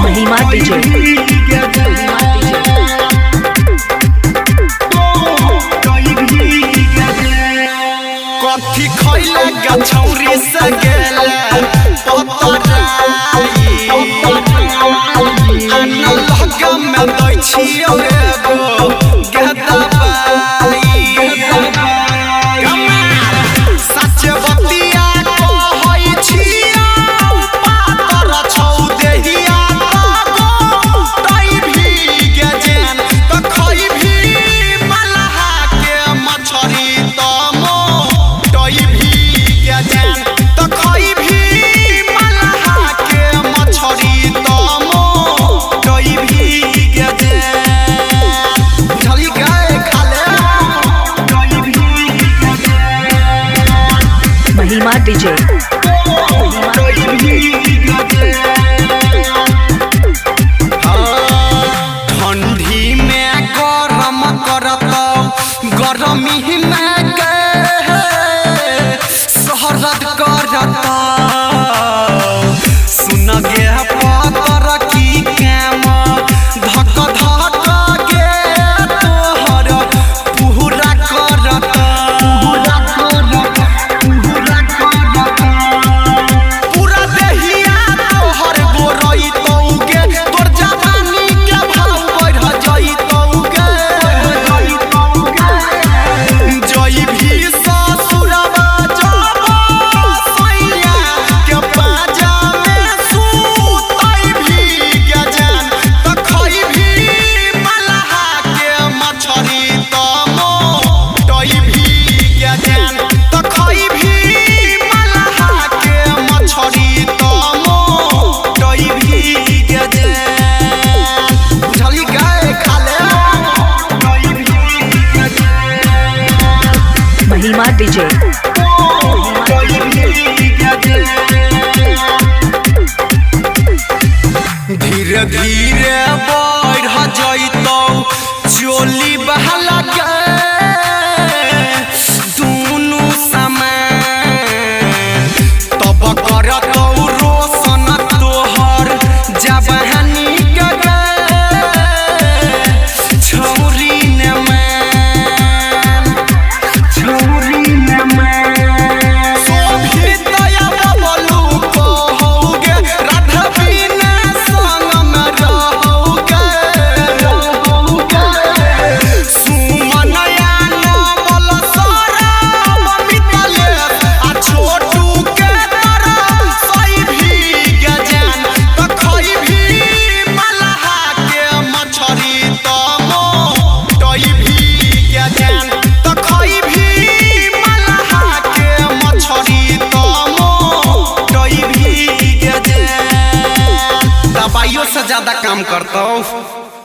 महिमा डीजे कथी खइले गछौरी से गेले पतराई अन्ना लगा में दै छियो एगो गेदाबाई सच बतिया कहै छियो पातर छौ देहिया तगो तै भी गेजेन त खइ भी मलहा के मछरी तमो महिमा डीजे ठंडी में गरम करत गरमी में शहरद करत सुन गे पातर की कैम धक धक गे तोहर पूरा करत पूरा देहिया तोहर गोरई तौगे तोर जवानी के भाव बढ़ जाई तौगे जई भी ससुरवा जाबो सैया के बाजा में सुतई भी गजन त खई भी मलहा के मछरी तमो टई भी गजन त खई भी मलहा के मछरी तमो टई भी गजन बुझली गाय खाले टई भी गजन महिमा डीजे धीरे धीरे बढ़ जइतौ चोली बहला के दुनु समान तब करतौ रोशन तोहर जवानी के छौरी ने मान छौरी ने मान सोभी दया बबलू कहौगे राधवीने संग में रहौगे सुमनया नवल सरम मितले आ छोटू के तरह सही भी गजन त खई भी मलहा के मछरी तमो टई भी गजन त खई भी मलहा के मछरी तमो टई भी गजन दवाइयों से ज्यादा काम करतौ।